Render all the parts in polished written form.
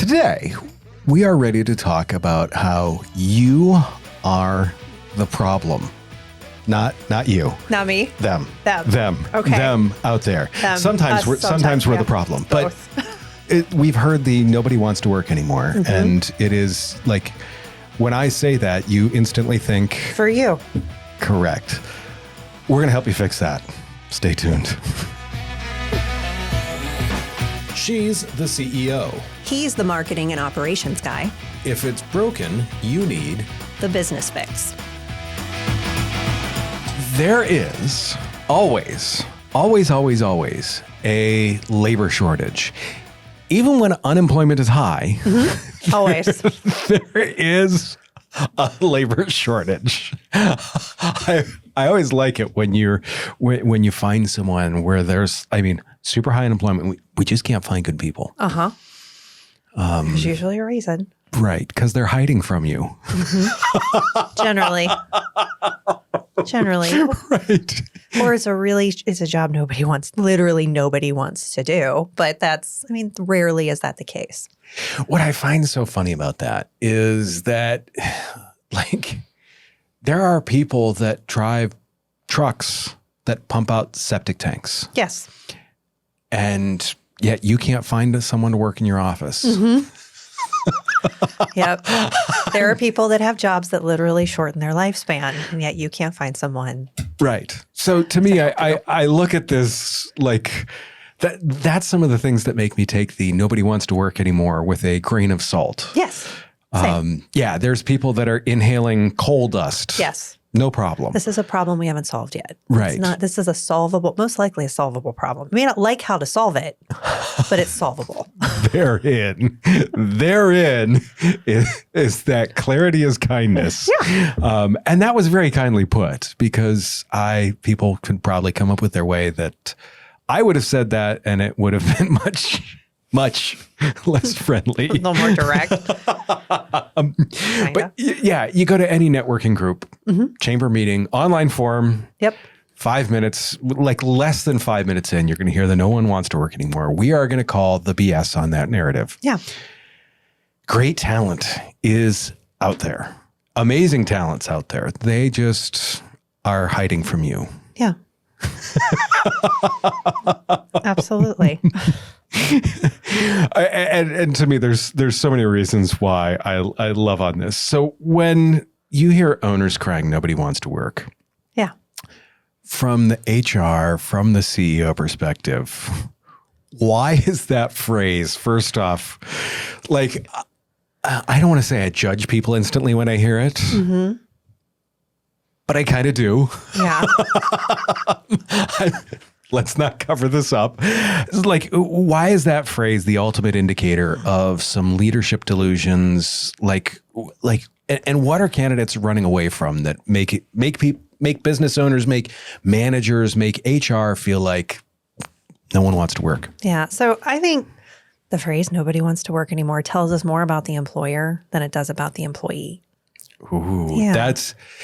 Today, we are ready to talk about how you are the problem. Not you. Not me. Them. Them. Okay. Them out there. Them. Sometimes we're the problem. Both. But we've heard the nobody wants to work anymore. Mm-hmm. And it is like, when I say that, you instantly think... For you. Correct. We're going to help you fix that. Stay tuned. She's the CEO. He's the marketing and operations guy. If it's broken, you need... the business fix. There is always a labor shortage. Even when unemployment is high, Always. there is a labor shortage. I always like it when you find someone where there's, super high unemployment. We just can't find good people. Uh-huh. There's usually a reason. Right, because they're hiding from you. Mm-hmm. Generally. Right. Or it's a job nobody wants to do. But rarely is that the case. What I find so funny about that is that, there are people that drive trucks that pump out septic tanks. Yes. And yet you can't find someone to work in your office. Mm-hmm. Yep. There are people that have jobs that literally shorten their lifespan, and yet you can't find someone. Right. So to me, I look at this like that's some of the things that make me take the nobody wants to work anymore with a grain of salt. Yes. Same. There's people that are inhaling coal dust. Yes. No problem. This is a problem we haven't solved yet. Right. This is most likely a solvable problem. We may not like how to solve it, but it's solvable. Therein is that clarity is kindness. Yeah. And that was very kindly put, because people could probably come up with their way that I would have said that and it would have been much less friendly. A little more direct. But yeah, you go to any networking group, chamber meeting, online forum. Yep. 5 minutes, like less than 5 minutes in, you're going to hear that no one wants to work anymore. We are going to call the BS on that narrative. Yeah. Great talent is out there. Amazing talent's out there. They just are hiding from you. Yeah. Absolutely. And to me, there's so many reasons why I love on this. So when you hear owners crying, nobody wants to work. Yeah. From the HR, from the CEO perspective, why is that phrase, first off, I don't want to say I judge people instantly when I hear it, but I kind of do. Yeah. Let's not cover this up. It's why is that phrase the ultimate indicator of some leadership delusions? And what are candidates running away from that make business owners, make managers, make HR feel like no one wants to work? Yeah. So I think the phrase "nobody wants to work anymore" tells us more about the employer than it does about the employee. Ooh, yeah.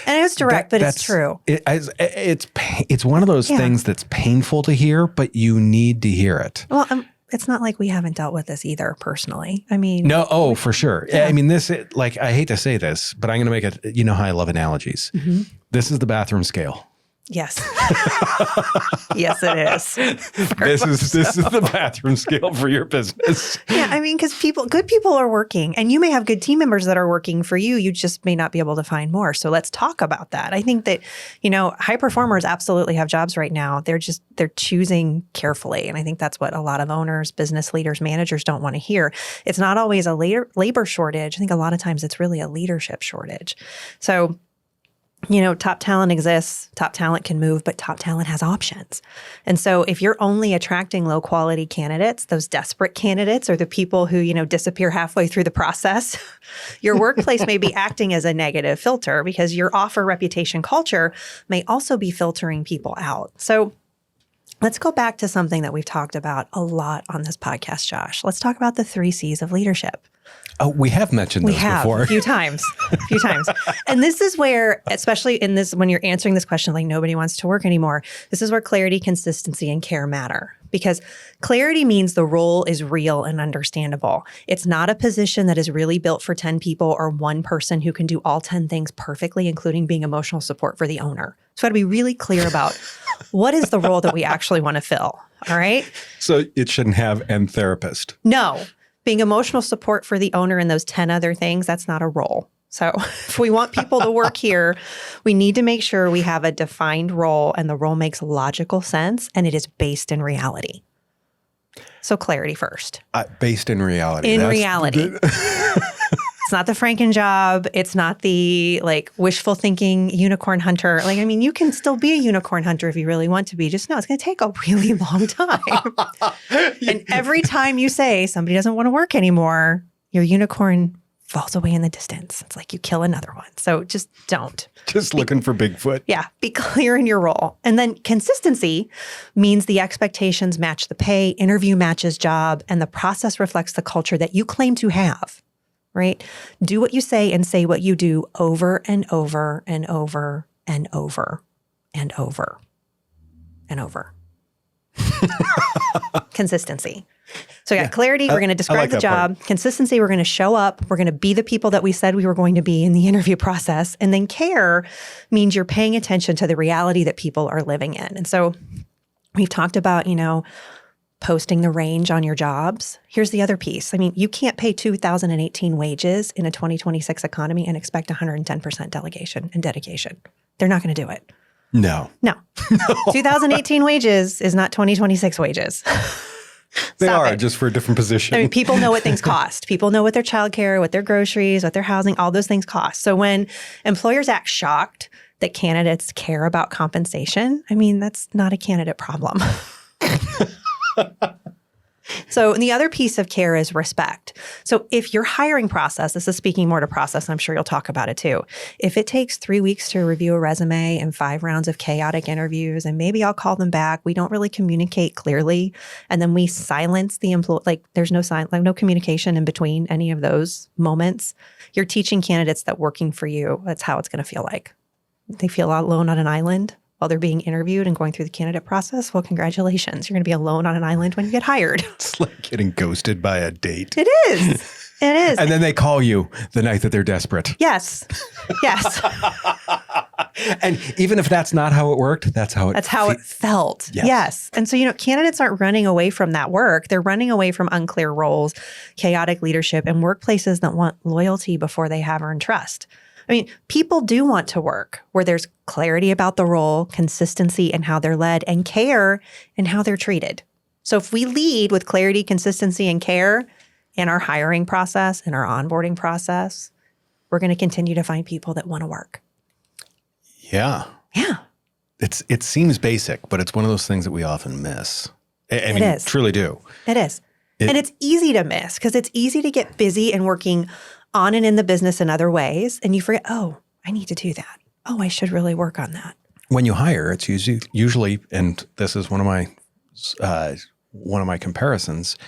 And it's direct, but it's true. It's one of those things that's painful to hear, but you need to hear it. Well, it's not like we haven't dealt with this either personally. No, for sure. Yeah. I hate to say this, but I'm going to make it, you know how I love analogies. Mm-hmm. This is the bathroom scale. Yes. Yes, it is. This is the bathroom scale for your business. Yeah, because good people are working, and you may have good team members that are working for you. You just may not be able to find more. So let's talk about that. I think that, high performers absolutely have jobs right now. They're choosing carefully. And I think that's what a lot of owners, business leaders, managers don't want to hear. It's not always a labor shortage. I think a lot of times it's really a leadership shortage. So top talent exists, top talent can move, but top talent has options. And so if you're only attracting low quality candidates, those desperate candidates or the people who, disappear halfway through the process, your workplace may be acting as a negative filter because your offer, reputation, culture may also be filtering people out. So let's go back to something that we've talked about a lot on this podcast, Josh. Let's talk about the 3 C's of leadership. Oh, we have mentioned those before. A few times. And this is where, especially in this, when you're answering this question, nobody wants to work anymore, this is where clarity, consistency, and care matter. because clarity means the role is real and understandable. It's not a position that is really built for 10 people or one person who can do all 10 things perfectly, including being emotional support for the owner. So I got to be really clear about what is the role that we actually want to fill. All right. So it shouldn't have "and therapist." No, being emotional support for the owner and those 10 other things, that's not a role. So if we want people to work here, we need to make sure we have a defined role and the role makes logical sense and it is based in reality. So clarity first. Based in reality. In reality. It's not the Franken job. It's not the like wishful thinking unicorn hunter. Like, I mean, you can still be a unicorn hunter if you really want to be. Just know it's going to take a really long time. And every time you say somebody doesn't want to work anymore, your unicorn falls away in the distance. It's like you kill another one. So just don't. Just looking for Bigfoot. Yeah. Be clear in your role. And then consistency means the expectations match the pay, interview matches job, and the process reflects the culture that you claim to have, right? Do what you say and say what you do over and over and over and over and over and over. Consistency. So we got clarity, we're going to describe the job. Consistency, we're going to show up. We're going to be the people that we said we were going to be in the interview process. And then care means you're paying attention to the reality that people are living in. And so we've talked about, posting the range on your jobs. Here's the other piece. I mean, you can't pay 2018 wages in a 2026 economy and expect 110% delegation and dedication. They're not going to do it. No. 2018 wages is not 2026 wages. They are just for a different position. I mean, people know what things cost. People know what their childcare, what their groceries, what their housing, all those things cost. So when employers act shocked that candidates care about compensation, I mean, that's not a candidate problem. So the other piece of care is respect. So if your hiring process, this is speaking more to process, and I'm sure you'll talk about it too. If it takes 3 weeks to review a resume and 5 rounds of chaotic interviews, and maybe I'll call them back, we don't really communicate clearly, and then we silence the employee, like there's no no communication in between any of those moments, you're teaching candidates that working for you, that's how it's going to feel like. They feel alone on an island while they're being interviewed and going through the candidate process. Well, congratulations. You're going to be alone on an island when you get hired. It's like getting ghosted by a date. It is. It is. And then they call you the night that they're desperate. Yes. Yes. And even if that's not how it worked, that's how it felt. Yes. And so, candidates aren't running away from that work. They're running away from unclear roles, chaotic leadership, and workplaces that want loyalty before they have earned trust. I mean, people do want to work where there's clarity about the role, consistency in how they're led, and care in how they're treated. So if we lead with clarity, consistency, and care in our hiring process, in our onboarding process, we're going to continue to find people that want to work. Yeah. Yeah. It seems basic, but it's one of those things that we often miss. I mean, is. Truly do. It is. And it's easy to miss because it's easy to get busy and working on and in the business in other ways. And you forget, oh, I need to do that. Oh, I should really work on that. When you hire, it's usually, and this is one of my comparisons,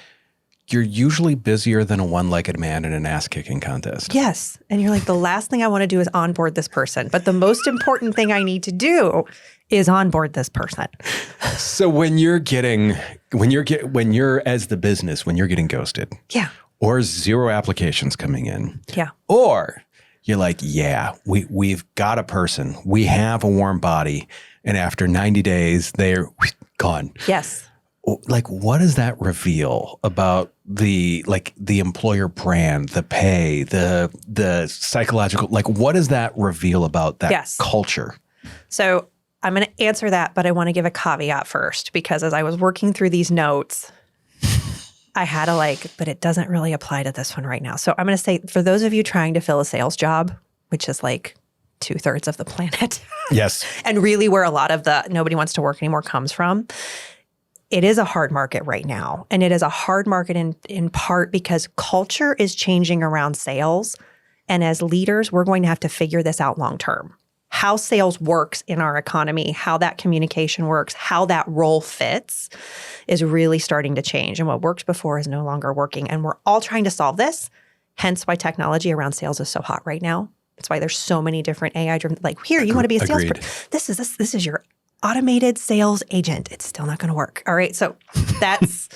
you're usually busier than a one-legged man in an ass-kicking contest. Yes. And you're like, the last thing I want to do is onboard this person. But the most important thing I need to do is onboard this person. So when you're as the business, when you're getting ghosted. Yeah. Or 0 applications coming in. Yeah. Or you're like, yeah, we've got a person. We have a warm body. And after 90 days, they're gone. Yes. Like, what does that reveal about the employer brand, the pay, the psychological, what does that reveal about that culture? So I'm going to answer that, but I want to give a caveat first, because as I was working through these notes, I had to but it doesn't really apply to this one right now. So I'm going to say, for those of you trying to fill a sales job, which is 2/3 of the planet. Yes. And really where a lot of the nobody wants to work anymore comes from. It is a hard market right now. And it is a hard market in part because culture is changing around sales. And as leaders, we're going to have to figure this out long term. How sales works in our economy, how that communication works, how that role fits is really starting to change. And what worked before is no longer working. And we're all trying to solve this. Hence why technology around sales is so hot right now. That's why there's so many different AI-driven, here, you want to be a salesperson. This is your automated sales agent. It's still not going to work. All right. So that's,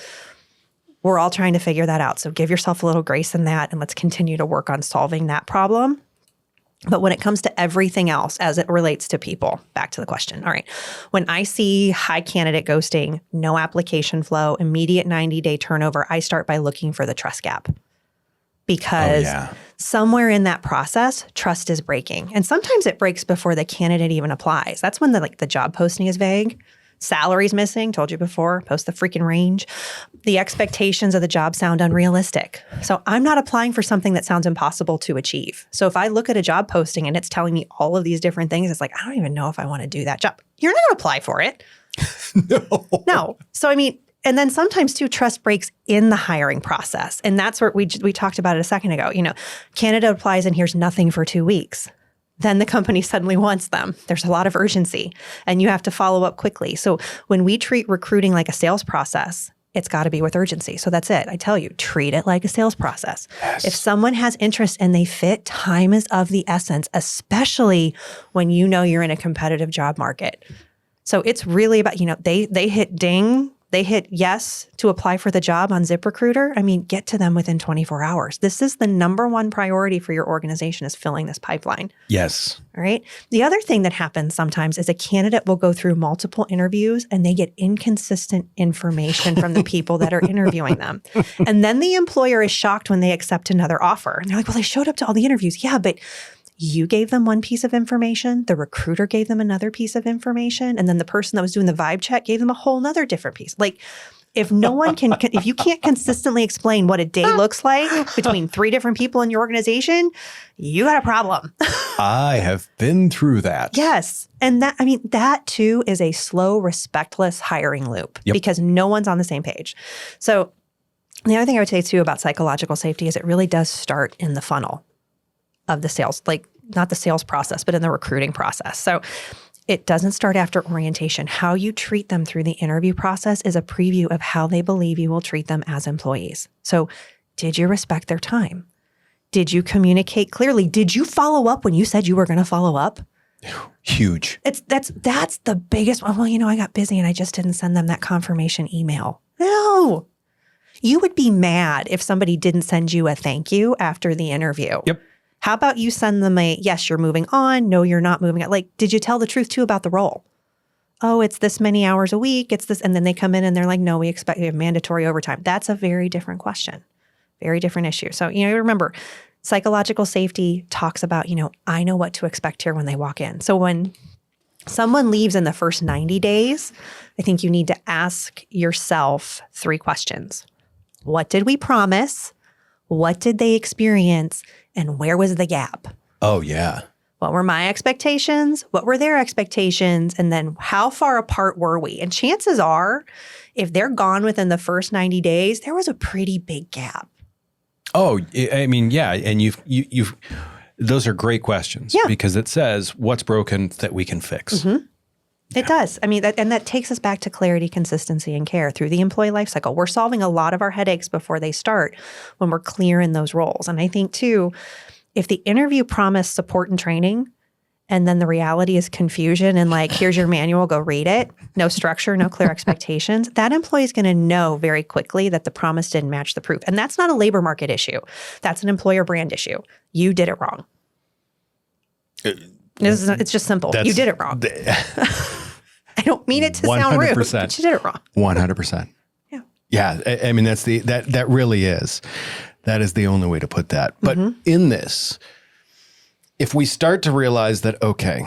we're all trying to figure that out. So give yourself a little grace in that and let's continue to work on solving that problem. But when it comes to everything else as it relates to people, back to the question. All right. When I see high candidate ghosting, no application flow, immediate 90-day turnover, I start by looking for the trust gap. Because somewhere in that process, trust is breaking. And sometimes it breaks before the candidate even applies. That's when the job posting is vague. Salary's missing, told you before, post the freaking range. The expectations of the job sound unrealistic. So I'm not applying for something that sounds impossible to achieve. So if I look at a job posting and it's telling me all of these different things, it's like, I don't even know if I want to do that job. You're not going to apply for it. No. So I mean, and then sometimes too, trust breaks in the hiring process. And that's where we talked about it a second ago. Candidate applies and here's nothing for 2 weeks. Then the company suddenly wants them. There's a lot of urgency and you have to follow up quickly. So when we treat recruiting like a sales process, it's got to be with urgency. So that's it. I tell you, treat it like a sales process. Yes. If someone has interest and they fit, time is of the essence, especially when you're in a competitive job market. So it's really about, they hit ding. They hit yes to apply for the job on ZipRecruiter. I mean, get to them within 24 hours. This is the number one priority for your organization is filling this pipeline. Yes. All right. The other thing that happens sometimes is a candidate will go through multiple interviews and they get inconsistent information from the people that are interviewing them. And then the employer is shocked when they accept another offer. And they're like, well, they showed up to all the interviews. Yeah, but you gave them one piece of information, the recruiter gave them another piece of information, and then the person that was doing the vibe check gave them a whole nother different piece. Like, if no one can, if you can't consistently explain what a day looks like between 3 different people in your organization, you got a problem. I have been through that. Yes. And that too is a slow, respectless hiring loop because no one's on the same page. So the other thing I would say too about psychological safety is it really does start in the funnel of the sales, like not the sales process, but in the recruiting process. So it doesn't start after orientation. How you treat them through the interview process is a preview of how they believe you will treat them as employees. So did you respect their time? Did you communicate clearly? Did you follow up when you said you were going to follow up? Huge. That's the biggest one. Well, I got busy and I just didn't send them that confirmation email. No. You would be mad if somebody didn't send you a thank you after the interview. Yep. How about you send them a, yes, you're moving on. No, you're not moving on. Like, did you tell the truth too about the role? Oh, it's this many hours a week. It's this. And then they come in and they're like, no, we have mandatory overtime. That's a very different question. Very different issue. So, remember, psychological safety talks about, I know what to expect here when they walk in. So when someone leaves in the first 90 days, I think you need to ask yourself 3 questions. What did we promise? What did they experience? And where was the gap? Oh, yeah. What were my expectations? What were their expectations? And then how far apart were we? And chances are, if they're gone within the first 90 days, there was a pretty big gap. Oh, I mean, yeah. And you've those are great questions because it says what's broken that we can fix. Mm-hmm. It does. I mean, that takes us back to clarity, consistency, and care through the employee life cycle. We're solving a lot of our headaches before they start when we're clear in those roles. And I think, too, if the interview promised support and training, and then the reality is confusion and like, here's your manual, go read it, no structure, no clear expectations, that employee is going to know very quickly that the promise didn't match the proof. And that's not a labor market issue. That's an employer brand issue. You did it wrong. It's just simple. You did it wrong. I don't mean it to sound rude, but you did it wrong. 100%. Yeah. Yeah. I mean, that really is. That is the only way to put that. But in this, if we start to realize that, okay,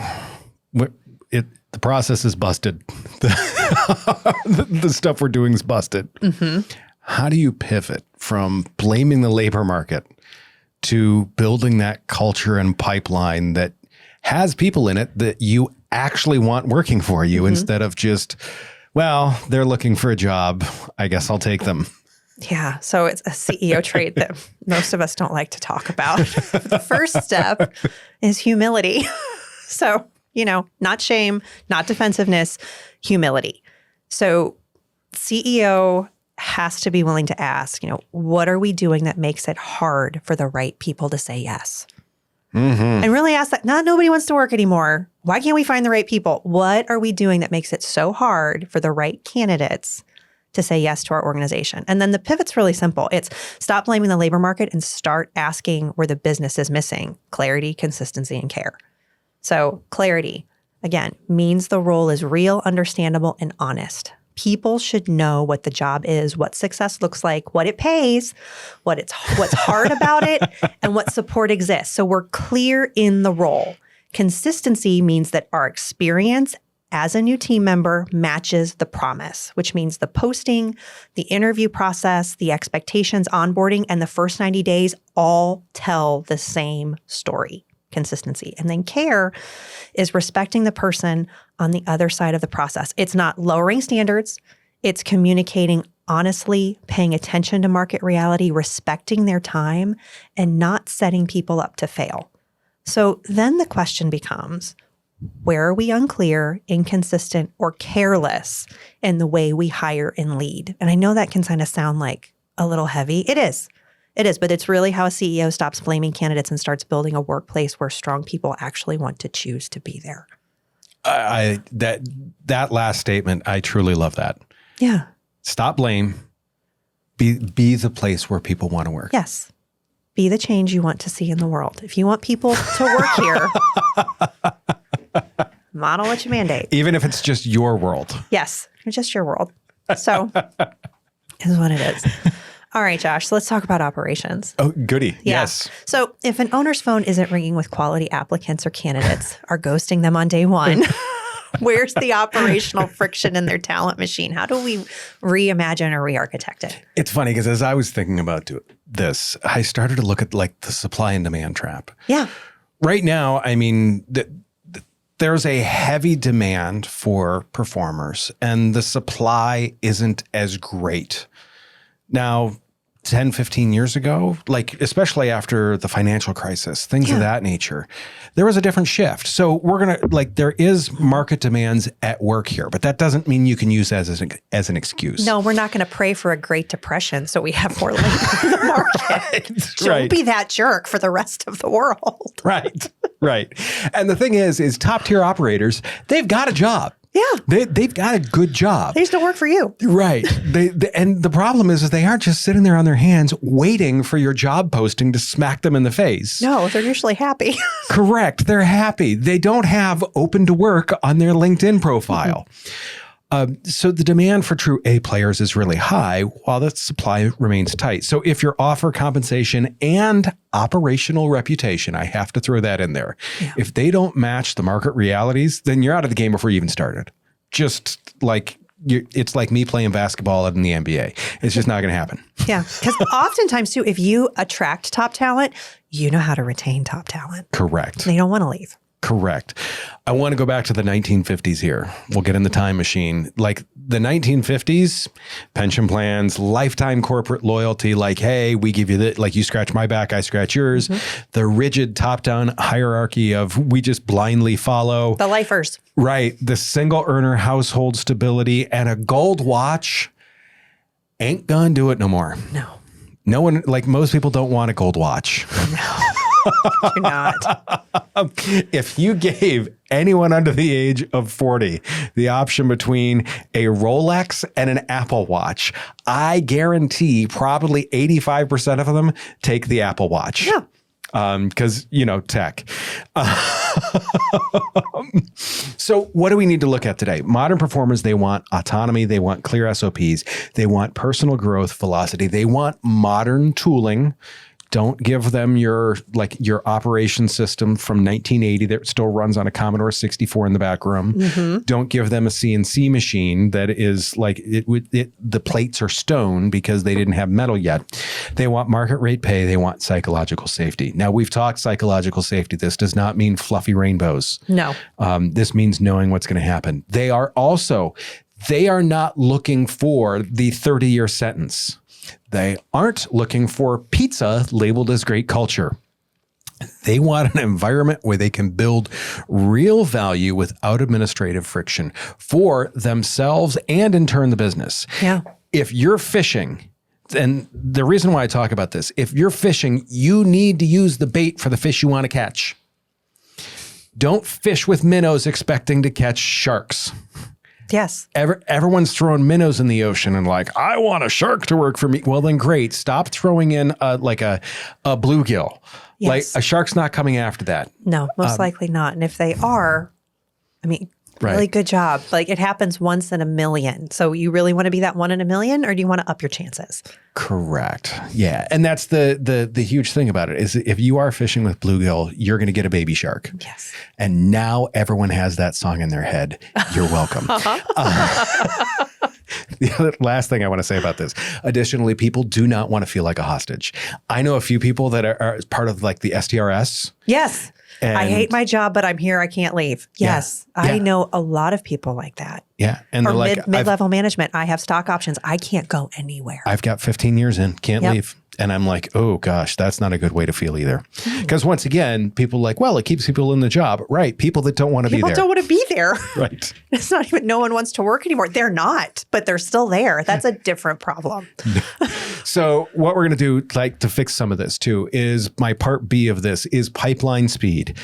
the process is busted, the stuff we're doing is busted, how do you pivot from blaming the labor market to building that culture and pipeline that has people in it that you actually want working for you instead of just, well, they're looking for a job. I guess I'll take them. Yeah. So it's a CEO trait that most of us don't like to talk about. The first step is humility. So, not shame, not defensiveness, humility. So CEO has to be willing to ask, what are we doing that makes it hard for the right people to say yes? And really ask that. Not nobody wants to work anymore. Why can't we find the right people? What are we doing that makes it so hard for the right candidates to say yes to our organization? And then the pivot's really simple. It's stop blaming the labor market and start asking where the business is missing: clarity, consistency, and care. So clarity, again, means the role is real, understandable, and honest. People should know what the job is, what success looks like, what it pays, what's hard about it, and what support exists. So we're clear in the role. Consistency means that our experience as a new team member matches the promise, which means the posting, the interview process, the expectations, onboarding, and the first 90 days all tell the same story. Consistency. And then care is respecting the person on the other side of the process. It's not lowering standards. It's communicating honestly, paying attention to market reality, respecting their time, and not setting people up to fail. So then the question becomes, where are we unclear, inconsistent, or careless in the way we hire and lead? And I know that can kind of sound like a little heavy. It is. It is, but it's really how a CEO stops blaming candidates and starts building a workplace where strong people actually want to choose to be there. That last statement, I truly love that. Yeah. Stop blame. Be the place where people want to work. Yes. Be the change you want to see in the world. If you want people to work here, model what you mandate. Even if it's just your world. Yes, just your world. So is what it is. All right, Josh, so let's talk about operations. Oh, goody. Yeah. Yes. So if an owner's phone isn't ringing with quality applicants or candidates are ghosting them on day one, where's the operational friction in their talent machine? How do we reimagine or re-architect it? It's funny because as I was thinking about this, I started to look at like the supply and demand trap. Yeah. Right now, I mean, there's a heavy demand for performers and the supply isn't as great. Now, 10, 15 years ago, like especially after the financial crisis, things of that nature, there was a different shift. So we're going to there is market demands at work here, but that doesn't mean you can use that as an excuse. No, we're not going to pray for a Great Depression so we have more labor in the market. Don't be that jerk for the rest of the world. Right. And the thing is top tier operators, they've got a job. Yeah. They've got a good job. They used to work for you. Right. And the problem is they aren't just sitting there on their hands waiting for your job posting to smack them in the face. No, they're usually happy. Correct. They're happy. They don't have open to work on their LinkedIn profile. So the demand for true A players is really high while the supply remains tight. So if your offer, compensation, and operational reputation, I have to throw that in there. Yeah. If they don't match the market realities, then you're out of the game before you even started. Just like it's like me playing basketball in the NBA. It's just not going to happen. Yeah. Because oftentimes too, if you attract top talent, you know how to retain top talent. Correct. They don't want to leave. Correct. I want to go back to the 1950s here. We'll get in the time machine. Like the 1950s, pension plans, lifetime corporate loyalty, like, hey, we give you like you scratch my back, I scratch yours. The rigid top-down hierarchy of we just blindly follow. The lifers. Right. The single earner household stability and a gold watch ain't gonna do it no more. No one, like most people don't want a gold watch. No. You're not. If you gave anyone under the age of 40 the option between a Rolex and an Apple Watch, I guarantee probably 85% of them take the Apple Watch. Yeah. Because, tech. So what do we need to look at today? Modern performers, they want autonomy. They want clear SOPs. They want personal growth velocity. They want modern tooling. Don't give them your operation system from 1980 that still runs on a Commodore 64 in the back room. Don't give them a CNC machine that is the plates are stone because they didn't have metal yet. They want market rate pay. They want psychological safety. Now, we've talked psychological safety. This does not mean fluffy rainbows. No. This means knowing what's going to happen. They are not looking for the 30-year sentence. They aren't looking for pizza labeled as great culture. They want an environment where they can build real value without administrative friction for themselves and in turn the business. Yeah. If you're fishing and the reason why I talk about this, if you're fishing, you need to use the bait for the fish you want to catch. Don't fish with minnows expecting to catch sharks. Yes. Everyone's throwing minnows in the ocean and like, I want a shark to work for me. Well, then great. Stop throwing in a bluegill. Yes. Like a shark's not coming after that. No, most likely not. And if they are, I mean, really good job. Like it happens once in a million. So you really want to be that 1 in a million, or do you want to up your chances? Correct. Yeah. And that's the huge thing about it is if you are fishing with bluegill, you're going to get a baby shark. Yes. And now everyone has that song in their head. You're welcome. The other last thing I want to say about this, additionally, people do not want to feel like a hostage. I know a few people that are part of like the STRS. Yes. And I hate my job, but I'm here. I can't leave. Yes. Yeah. I know a lot of people like that. Yeah. And or they're like, mid-level management. I have stock options. I can't go anywhere. I've got 15 years in, can't leave. And I'm like, oh gosh, that's not a good way to feel either. Because once again, people are like, well, it keeps people in the job. Right. People that don't want to be there. People don't want to be there. Right. It's not even no one wants to work anymore. They're not, but they're still there. That's a different problem. So what we're going to do, like to fix some of this too, is my part B of this is pipeline speed.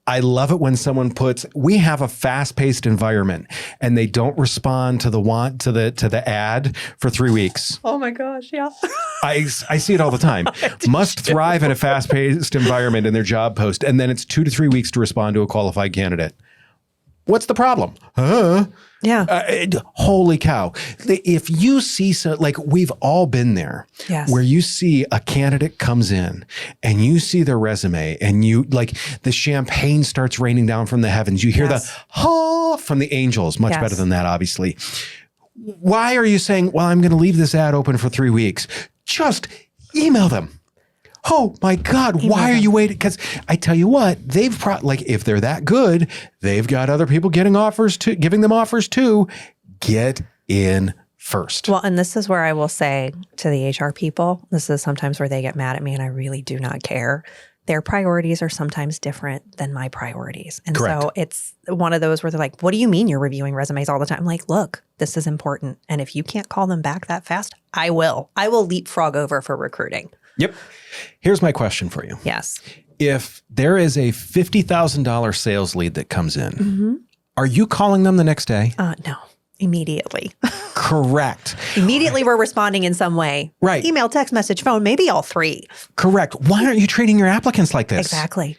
I love it when someone puts, we have a fast-paced environment and they don't respond to the ad for 3 weeks. Oh my gosh. Yeah. I see it all the time. Must thrive in a fast-paced environment in their job post. And then it's 2 to 3 weeks to respond to a qualified candidate. What's the problem? Yeah. Holy cow. If you see, like we've all been there, Yes. where you see a candidate comes in and you see their resume and you like the champagne starts raining down from the heavens. You hear the, from the angels, much better than that, obviously. Why are you saying, well, I'm going to leave this ad open for 3 weeks? Just email them. Oh my God, why are you waiting? Because I tell you what, if they're that good, they've got other people giving them offers too. Get in first. Well, and this is where I will say to the HR people, this is sometimes where they get mad at me and I really do not care. Their priorities are sometimes different than my priorities. And so it's one of those where they're like, what do you mean you're reviewing resumes all the time? I'm like, look, this is important. And if you can't call them back that fast, I will leapfrog over for recruiting. Yep. Here's my question for you. Yes. If there is a $50,000 sales lead that comes in, are you calling them the next day? No, immediately. Correct. Immediately we're responding in some way. Right. Email, text message, phone, maybe all three. Correct. Why aren't you treating your applicants like this? Exactly.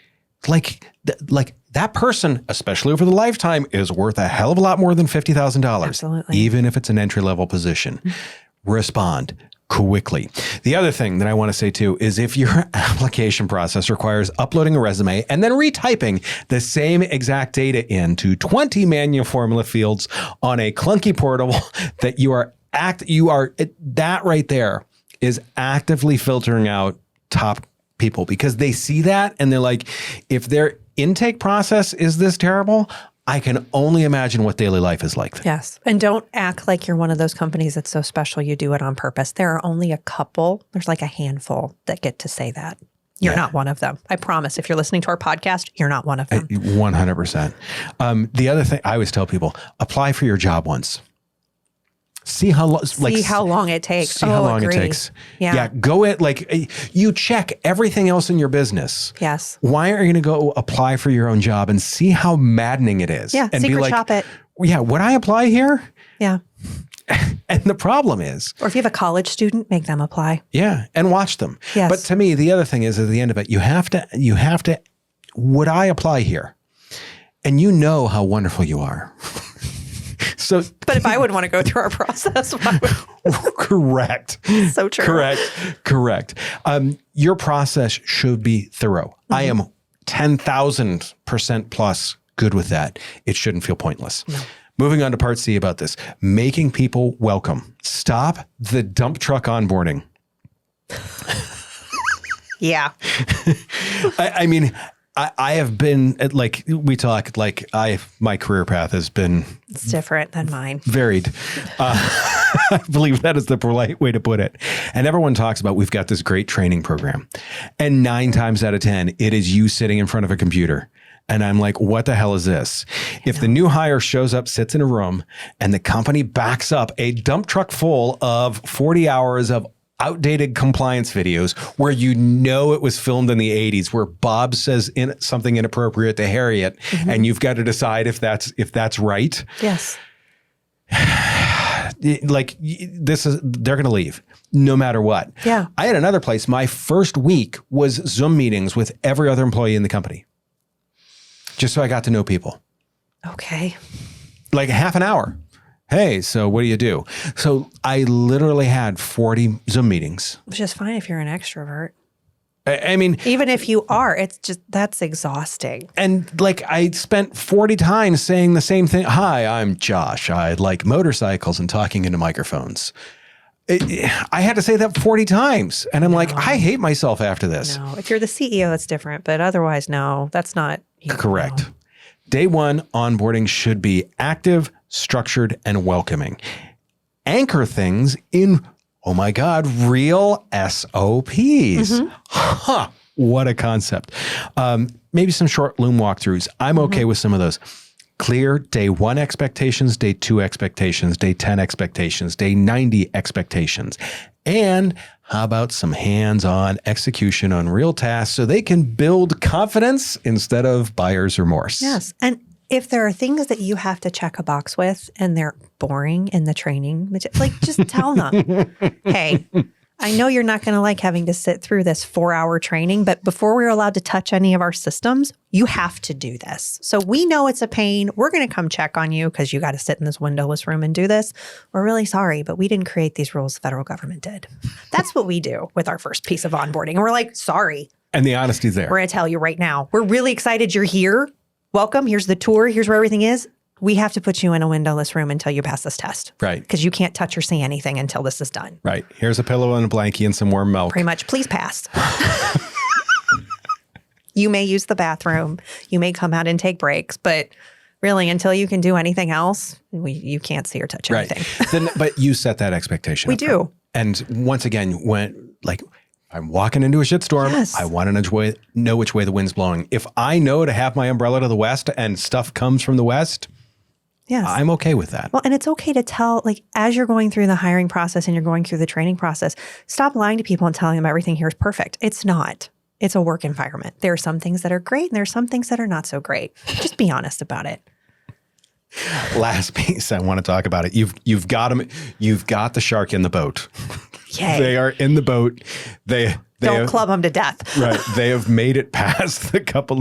Like that person, especially over the lifetime, is worth a hell of a lot more than $50,000. Absolutely. Even if it's an entry-level position. Respond quickly. The other thing that I want to say too is if your application process requires uploading a resume and then retyping the same exact data into 20 manual formula fields on a clunky portal that that right there is actively filtering out top people because they see that and they're like, if their intake process is this terrible, I can only imagine what daily life is like. Yes. And don't act like you're one of those companies that's so special you do it on purpose. There are only a couple, there's like a handful that get to say that. You're not one of them. I promise. If you're listening to our podcast, you're not one of them. 100%. The other thing I always tell people, apply for your job once. See how long it takes. See how long it takes. Yeah. Go you check everything else in your business. Yes. Why are you going to go apply for your own job and see how maddening it is? Yeah. And secret shop it. Yeah. Would I apply here? Yeah. And the problem is, or if you have a college student, make them apply. Yeah. And watch them. Yes. But to me, the other thing is at the end of it, you have to, would I apply here? And you know how wonderful you are. So, but if I would want to go through our process, why would... Correct. So true. Correct. Your process should be thorough. I am 10,000% plus good with that. It shouldn't feel pointless. No. Moving on to part C about this, making people welcome. Stop the dump truck onboarding. Yeah. I mean, I have been my career path has been. It's different than mine. Varied. I believe that is the polite way to put it. And everyone talks about, we've got this great training program. And 9 times out of 10, it is you sitting in front of a computer And I'm like, what the hell is this? If the new hire shows up, sits in a room, and the company backs up a dump truck full of 40 hours of outdated compliance videos where it was filmed in the 80s, where Bob says something inappropriate to Harriet, and you've got to decide if that's right. Yes. Like they're going to leave no matter what. Yeah. I had another place. My first week was Zoom meetings with every other employee in the company, just so I got to know people. Okay. Like half an hour. Hey, so what do you do? So I literally had 40 Zoom meetings. Which is fine if you're an extrovert. I mean, even if you are, it's just, that's exhausting. And like I spent 40 times saying the same thing. Hi, I'm Josh. I like motorcycles and talking into microphones. I had to say that 40 times. And I'm like, I hate myself after this. No, if you're the CEO, it's different. But otherwise, no, that's not. Correct. No. Day one, onboarding should be active, structured, and welcoming. Anchor things in, oh my God, real SOPs. Huh. What a concept. Maybe some short Loom walkthroughs. I'm okay with some of those. Clear day 1 expectations, day 2 expectations, day 10 expectations, day 90 expectations. And how about some hands-on execution on real tasks so they can build confidence instead of buyer's remorse? Yes. And if there are things that you have to check a box with and they're boring in the training, like just tell them, hey, I know you're not going to like having to sit through this 4-hour training, but before we're allowed to touch any of our systems, you have to do this. So we know it's a pain. We're going to come check on you because you got to sit in this windowless room and do this. We're really sorry, but we didn't create these rules. The federal government did. That's what we do with our first piece of onboarding. And we're like, sorry. And the honesty's there. We're going to tell you right now. We're really excited you're here. Welcome. Here's the tour. Here's where everything is. We have to put you in a windowless room until you pass this test. Right. Because you can't touch or see anything until this is done. Right. Here's a pillow and a blankie and some warm milk. Pretty much. Please pass. You may use the bathroom. You may come out and take breaks. But really, until you can do anything else, you can't see or touch anything. But you set that expectation. We do. And once again, when I'm walking into a shitstorm, Yes. I want to know which way the wind's blowing. If I know to have my umbrella to the west and stuff comes from the west, yes. I'm okay with that. Well, and it's okay to tell, like, as you're going through the hiring process and you're going through the training process, stop lying to people and telling them everything here is perfect. It's not. It's a work environment. There are some things that are great and there are some things that are not so great. Just be honest about it. Last piece I want to talk about it. You've got them. You've got the shark in the boat. Yay. They are in the boat. Don't club them to death. Right. They have made it past the couple,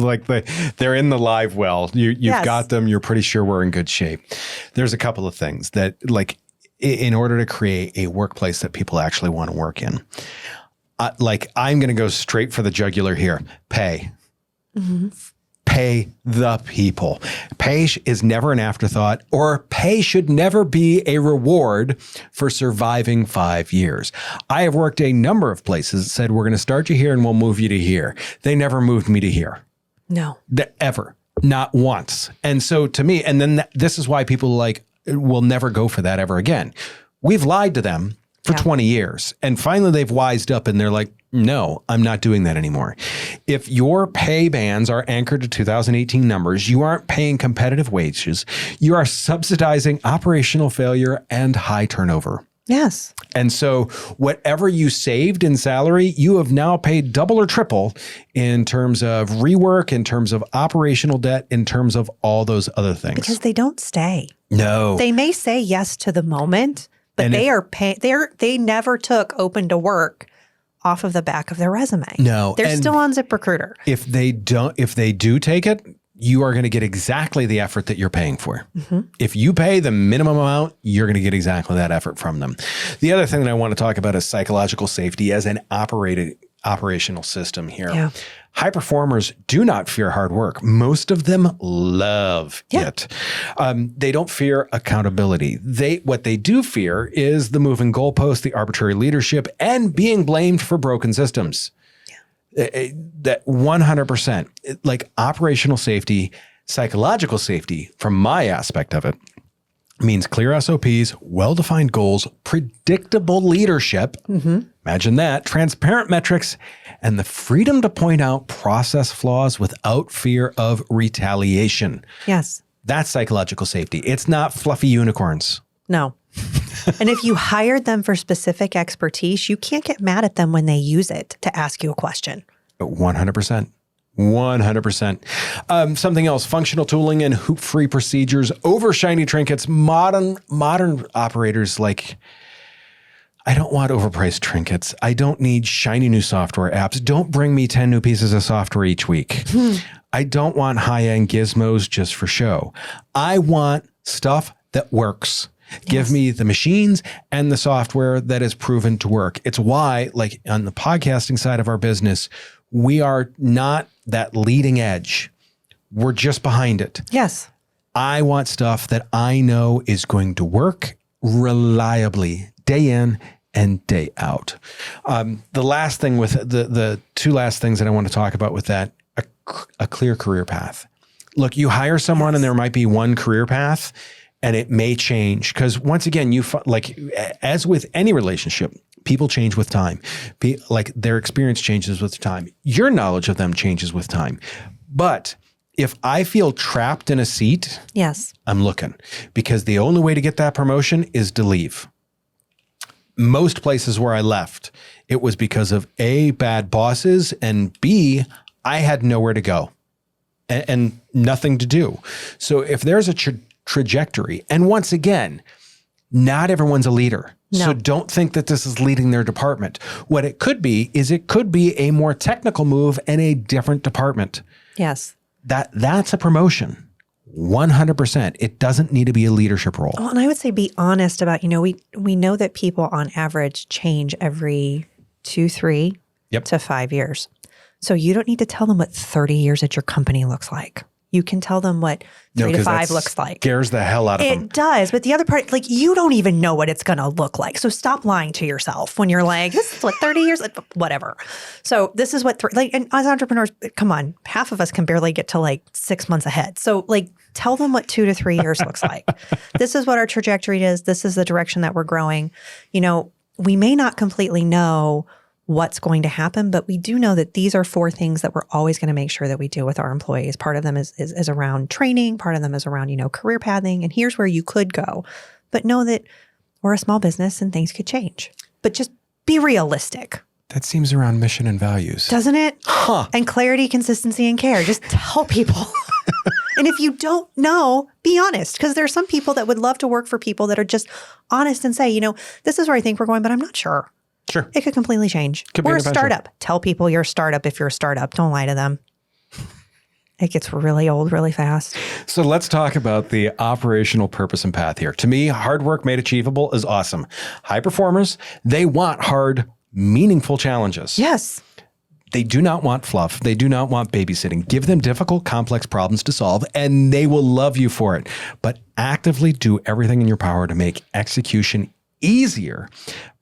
they're in the live well. You've got them. You're pretty sure we're in good shape. There's a couple of things that, like, in order to create a workplace that people actually want to work in, I'm going to go straight for the jugular here. Pay. Mm-hmm. Pay the people. Pay is never an afterthought, or pay should never be a reward for surviving 5 years. I have worked a number of places that said, we're going to start you here and we'll move you to here. They never moved me to here. No. Ever. Not once. And so to me, and then this is why people will never go for that ever again. We've lied to them for 20 years. And finally they've wised up and they're like, no, I'm not doing that anymore. If your pay bands are anchored to 2018 numbers, you aren't paying competitive wages. You are subsidizing operational failure and high turnover. Yes. And so whatever you saved in salary, you have now paid double or triple in terms of rework, in terms of operational debt, in terms of all those other things. Because they don't stay. No. They may say yes to the moment, but they never took open to work off of the back of their resume. No. They're still on ZipRecruiter. If they do take it, you are going to get exactly the effort that you're paying for. Mm-hmm. If you pay the minimum amount, you're going to get exactly that effort from them. The other thing that I want to talk about is psychological safety as an operational system here. Yeah. High performers do not fear hard work. Most of them love it. They don't fear accountability. What they do fear is the moving goalposts, the arbitrary leadership, and being blamed for broken systems. That 100%, like operational safety, psychological safety, from my aspect of it, means clear SOPs, well-defined goals, predictable leadership. Imagine that, transparent metrics, and the freedom to point out process flaws without fear of retaliation. Yes. That's psychological safety. It's not fluffy unicorns. No. And if you hired them for specific expertise, you can't get mad at them when they use it to ask you a question. 100%. 100%. Something else, functional tooling and hoop-free procedures, over shiny trinkets, modern operators like, I don't want overpriced trinkets. I don't need shiny new software apps. Don't bring me 10 new pieces of software each week. I don't want high-end gizmos just for show. I want stuff that works. Give me the machines and the software that is proven to work. It's why, like on the podcasting side of our business, we are not that leading edge. We're just behind it. Yes. I want stuff that I know is going to work reliably day in and day out. The last thing with the two last things that I want to talk about with that, a clear career path. Look, you hire someone and there might be one career path and it may change. Because once again, like as with any relationship, people change with time. Like their experience changes with time. Your knowledge of them changes with time. But if I feel trapped in a seat, yes, I'm looking, because the only way to get that promotion is to leave. Most places where I left, it was because of A, bad bosses, and B, I had nowhere to go and nothing to do. So if there's a trajectory, and once again, not everyone's a leader. No. So don't think that this is leading their department. What it could be is it could be a more technical move in a different department. Yes. That's a promotion. 100%. It doesn't need to be a leadership role. Well, and I would say be honest about, we know that people on average change every 3 to 5 years. So you don't need to tell them what 30 years at your company looks like. You can tell them what 3 to 5 looks like. Scares the hell out of them. It does. But the other part, like, you don't even know what it's going to look like. So stop lying to yourself when you're like, this is what 30 years, whatever. So this is what, and as entrepreneurs, come on, half of us can barely get to like 6 months ahead. So like, tell them what 2 to 3 years looks like. This is what our trajectory is. This is the direction that we're growing. We may not completely know what's going to happen, but we do know that these are 4 things that we're always going to make sure that we do with our employees. Part of them is around training. Part of them is around, career pathing. And here's where you could go. But know that we're a small business and things could change. But just be realistic. That seems around mission and values. Doesn't it? Huh. And clarity, consistency, and care. Just tell people. And if you don't know, be honest. Because there are some people that would love to work for people that are just honest and say, this is where I think we're going, but I'm not sure. Sure. It could completely change. We're a startup. Tell people you're a startup if you're a startup. Don't lie to them. It gets really old really fast. So let's talk about the operational purpose and path here. To me, hard work made achievable is awesome. High performers, they want hard, meaningful challenges. Yes. They do not want fluff. They do not want babysitting. Give them difficult, complex problems to solve, and they will love you for it. But actively do everything in your power to make execution easier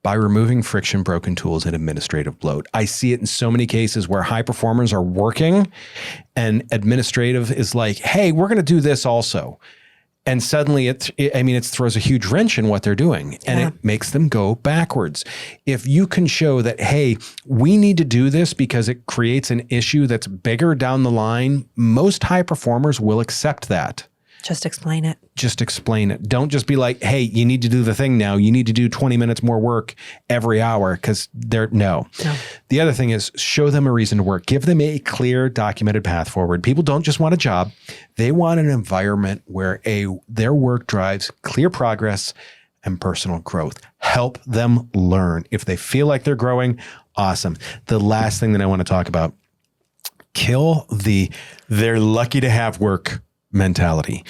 by removing friction, broken tools, and administrative bloat. I see it in so many cases where high performers are working and administrative is like, hey, we're going to do this also. And suddenly it throws a huge wrench in what they're doing and it makes them go backwards. If you can show that, hey, we need to do this because it creates an issue that's bigger down the line, most high performers will accept that. Just explain it. Just explain it. Don't just be like, hey, you need to do the thing now. You need to do 20 minutes more work every hour because no. The other thing is show them a reason to work. Give them a clear, documented path forward. People don't just want a job. They want an environment where their work drives clear progress and personal growth. Help them learn. If they feel like they're growing, awesome. The last thing that I want to talk about, kill they're lucky to have work mentality.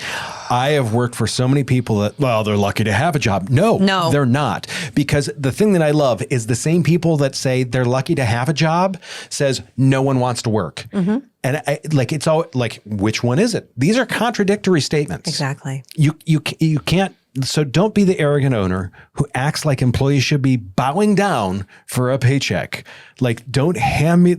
I have worked for so many people that, they're lucky to have a job. No, they're not. Because the thing that I love is the same people that say they're lucky to have a job says no one wants to work. Mm-hmm. And it's all like, which one is it? These are contradictory statements. Exactly. You can't So don't be the arrogant owner who acts like employees should be bowing down for a paycheck. Like, don't smugly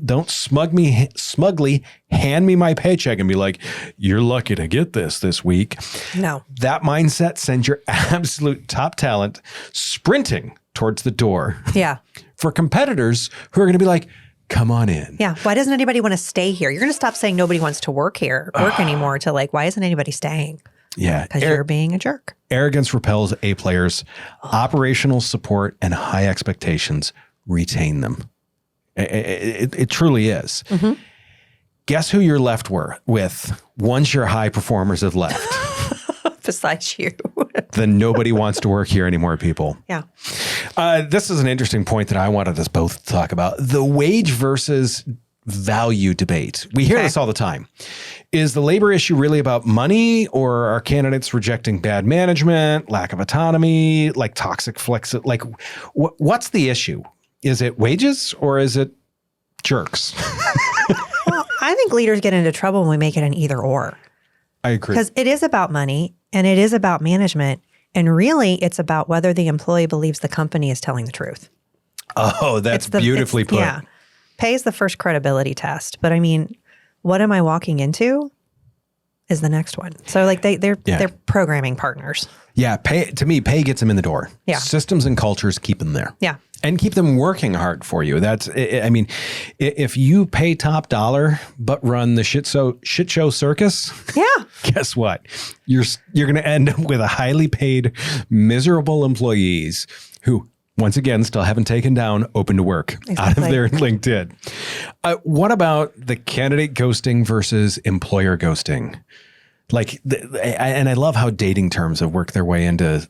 hand me my paycheck and be like, you're lucky to get this week. No. That mindset sends your absolute top talent sprinting towards the door. Yeah. For competitors who are going to be like, come on in. Yeah. Why doesn't anybody want to stay here? You're going to stop saying nobody wants to work anymore to like, why isn't anybody staying? Yeah. Because you're being a jerk. Arrogance repels A players. Operational support and high expectations retain them. It truly is. Mm-hmm. Guess who you're left with once your high performers have left? Besides you. Then nobody wants to work here anymore, people. Yeah. This is an interesting point that I wanted us both to talk about. The wage versus value debate. We hear this all the time. Is the labor issue really about money, or are candidates rejecting bad management, lack of autonomy, like toxic flex? Like, what's the issue? Is it wages or is it jerks? Well, I think leaders get into trouble when we make it an either or. I agree. Because it is about money and it is about management. And really, it's about whether the employee believes the company is telling the truth. Oh, that's beautifully put. Yeah. Pay is the first credibility test. But I mean, what am I walking into is the next one. So like they're programming partners. Yeah. Pay gets them in the door. Yeah. Systems and cultures keep them there. Yeah. And keep them working hard for you. I mean, if you pay top dollar but run the shit show circus, guess what? You're going to end up with a highly paid, miserable employees who, once again, still haven't taken down open to work out of their LinkedIn. What about the candidate ghosting versus employer ghosting? Like, and I love how dating terms have worked their way into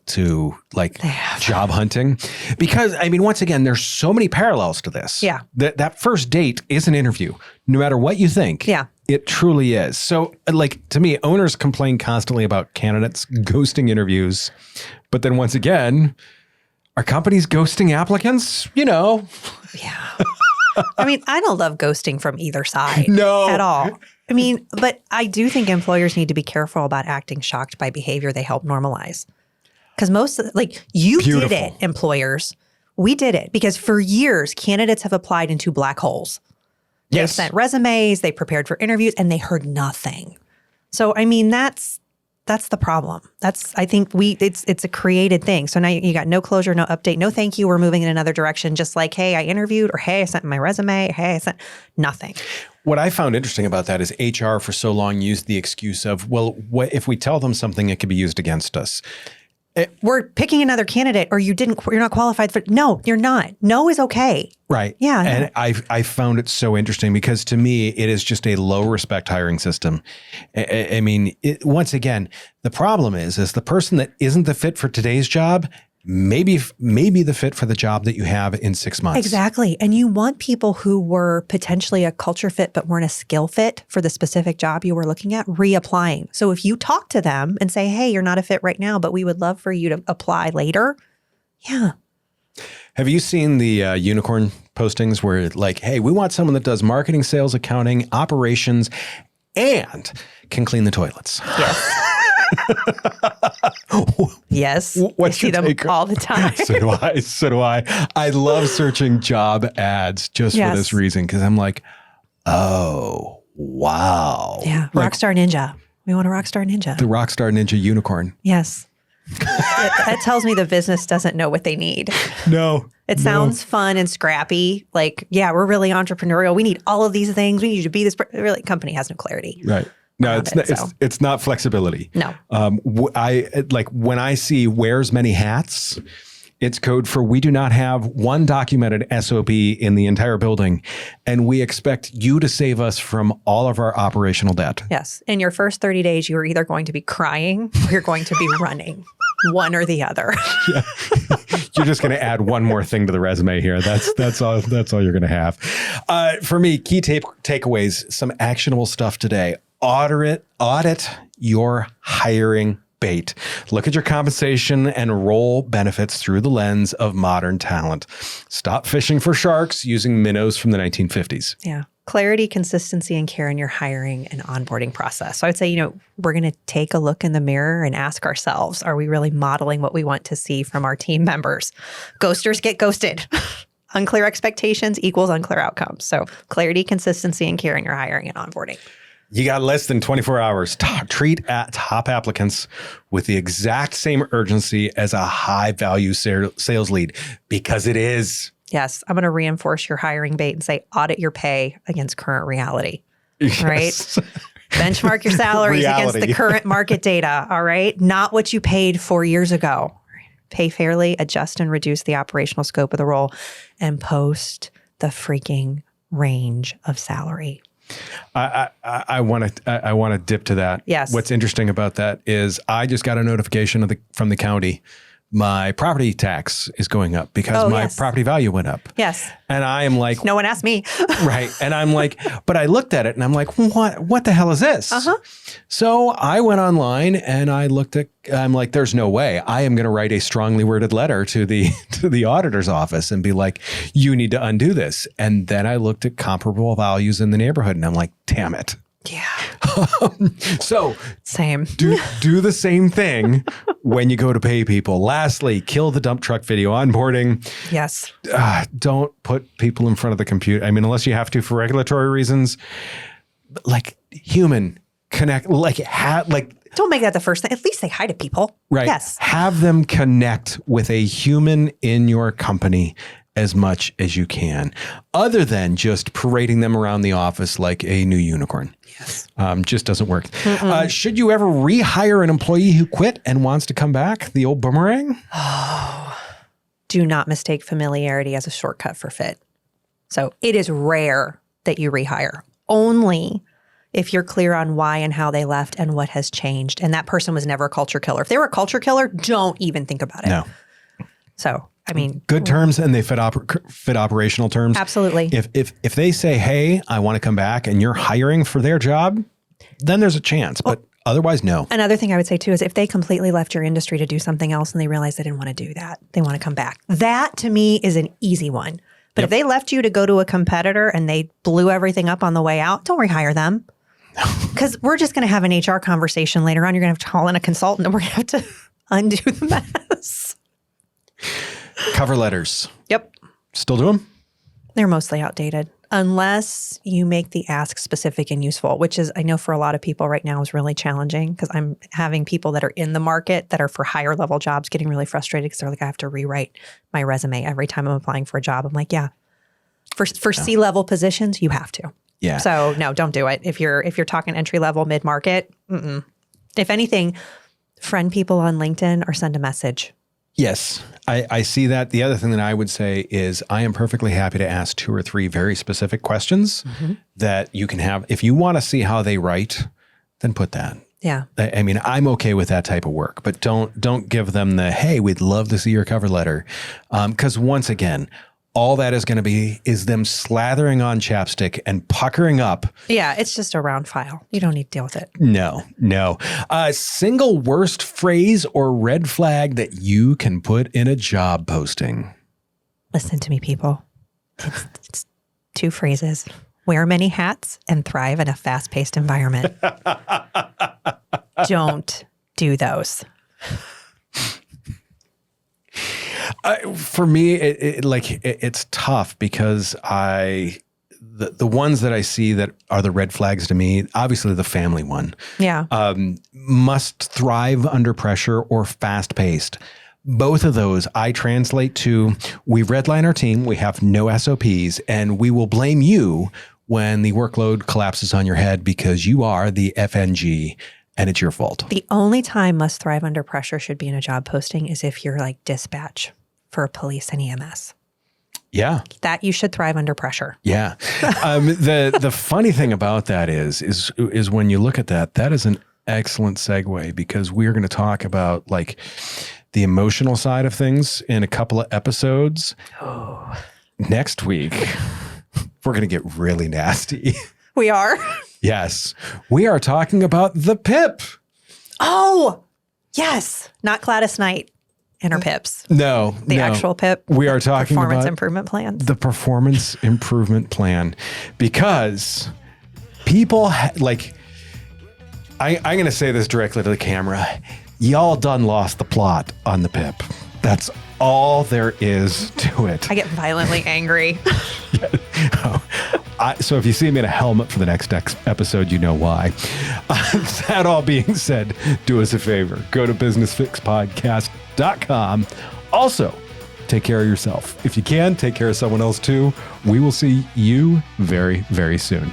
job hunting, because I mean, once again, there's so many parallels to this. Yeah. That first date is an interview, no matter what you think. Yeah. It truly is. So like, to me, owners complain constantly about candidates ghosting interviews, but then once again, are companies ghosting applicants? You know. Yeah. I mean, I don't love ghosting from either side. No. At all. I mean, but I do think employers need to be careful about acting shocked by behavior they help normalize. Because you did it, employers. We did it because for years, candidates have applied into black holes. They sent resumes, they prepared for interviews, and they heard nothing. So, I mean, that's the problem. I think it's a created thing. So now you got no closure, no update, no thank you. We're moving in another direction. Just like, hey, I interviewed, or hey, I sent my resume. Hey, I sent nothing. What I found interesting about that is HR for so long used the excuse of, well, what if we tell them something, it could be used against us. We're picking another candidate, or you're not qualified for. No, you're not. No is okay. Right. Yeah. And I found it so interesting because to me, it is just a low respect hiring system. I mean, once again, the problem is the person that isn't the fit for today's job, maybe the fit for the job that you have in 6 months. Exactly. And you want people who were potentially a culture fit but weren't a skill fit for the specific job you were looking at reapplying. So if you talk to them and say, hey, you're not a fit right now, but we would love for you to apply later. Yeah. Have you seen the unicorn postings where like, hey, we want someone that does marketing, sales, accounting, operations, and can clean the toilets? Yes. Yes. I see them all the time. So do I. I love searching job ads just for this reason, because I'm like, oh, wow. Yeah. Rockstar Ninja. We want a Rockstar Ninja. The Rockstar Ninja unicorn. Yes. That tells me the business doesn't know what they need. No. It sounds fun and scrappy. Like, yeah, we're really entrepreneurial. We need all of these things. We need you to be this. Really, company has no clarity. Right. No, it's not flexibility. No. When I see wears many hats, it's code for we do not have one documented SOP in the entire building, and we expect you to save us from all of our operational debt. Yes. In your first 30 days, you are either going to be crying or you're going to be running. One or the other. Yeah. You're just going to add one more thing to the resume here. That's all you're going to have. For me, key takeaways, some actionable stuff today. Audit your hiring bait. Look at your compensation and role benefits through the lens of modern talent. Stop fishing for sharks using minnows from the 1950s. Yeah. Clarity, consistency, and care in your hiring and onboarding process. So I would say, we're going to take a look in the mirror and ask ourselves, are we really modeling what we want to see from our team members? Ghosters get ghosted. Unclear expectations equals unclear outcomes. So clarity, consistency, and care in your hiring and onboarding. You got less than 24 hours. Treat top applicants with the exact same urgency as a high-value sales lead, because it is. Yes, I'm going to reinforce your hiring bait and say audit your pay against current reality, right? Yes. Benchmark your salaries against the current market data, all right? Not what you paid 4 years ago. Pay fairly, adjust and reduce the operational scope of the role, and post the freaking range of salary. I want to dip to that. Yes. What's interesting about that is I just got a notification from the county. My property tax is going up because my property value went up. Yes. And I am like, no one asked me. Right. And I'm like, but I looked at it and I'm like, what the hell is this? So I went online and I'm like, there's no way. I am going to write a strongly worded letter to the auditor's office and be like, you need to undo this. And then I looked at comparable values in the neighborhood and I'm like, damn it. Yeah. So same. Do the same thing when you go to pay people. Lastly, kill the dump truck video onboarding. Yes. Don't put people in front of the computer. I mean, unless you have to for regulatory reasons, like human connect, don't make that the first thing. At least say hi to people. Right. Yes. Have them connect with a human in your company as much as you can, other than just parading them around the office like a new unicorn. Yes. Just doesn't work. Should you ever rehire an employee who quit and wants to come back? The old boomerang? Oh, do not mistake familiarity as a shortcut for fit. So it is rare that you rehire. Only if you're clear on why and how they left and what has changed. And that person was never a culture killer. If they were a culture killer, don't even think about it. No. So, I mean, good terms, and they fit operational terms. Absolutely. If they say, hey, I want to come back, and you're hiring for their job, then there's a chance. But otherwise, no. Another thing I would say too is if they completely left your industry to do something else and they realize they didn't want to do that, they want to come back. That to me is an easy one. But if they left you to go to a competitor and they blew everything up on the way out, don't rehire them. Because we're just going to have an HR conversation later on. You're going to have to call in a consultant and we're going to have to undo the mess. Cover letters. Yep. Still do them? They're mostly outdated unless you make the ask specific and useful, which is, I know for a lot of people right now is really challenging because I'm having people that are in the market that are for higher level jobs getting really frustrated because they're like, I have to rewrite my resume every time I'm applying for a job. I'm like, yeah, for C-level positions, you have to. Yeah. So no, don't do it. If you're talking entry level, mid market, if anything, friend people on LinkedIn or send a message. Yes, I see that. The other thing that I would say is I am perfectly happy to ask 2 or 3 very specific questions that you can have. If you want to see how they write, then put that. Yeah. I mean, I'm okay with that type of work, but don't give them the, hey, we'd love to see your cover letter. Because once again, all that is going to be is them slathering on chapstick and puckering up. Yeah, it's just a round file. You don't need to deal with it. No. Single worst phrase or red flag that you can put in a job posting. Listen to me, people. It's 2 phrases. Wear many hats and thrive in a fast-paced environment. Don't do those. For me, it's tough because the ones that I see that are the red flags to me, obviously the family one. Yeah. Must thrive under pressure or fast paced. Both of those I translate to, we redline our team, we have no SOPs, and we will blame you when the workload collapses on your head because you are the FNG. And it's your fault. The only time must thrive under pressure should be in a job posting is if you're like dispatch for police and EMS. Yeah. That you should thrive under pressure. Yeah. The funny thing about that is when you look at that is an excellent segue because we're going to talk about like the emotional side of things in a couple of episodes. Oh. Next week, we're going to get really nasty. We are? Yes. We are talking about the PIP. Oh, yes. Not Gladys Knight. inner PIPs. No, The actual PIP. We are talking performance about improvement plans. the performance improvement plan, because people like, I'm going to say this directly to the camera. Y'all done lost the plot on the PIP. That's all there is to it. I get violently angry. So if you see me in a helmet for the next episode, you know why. That all being said, do us a favor. Go to businessfixpodcast.com. Also, take care of yourself. If you can, take care of someone else too. We will see you very, very soon.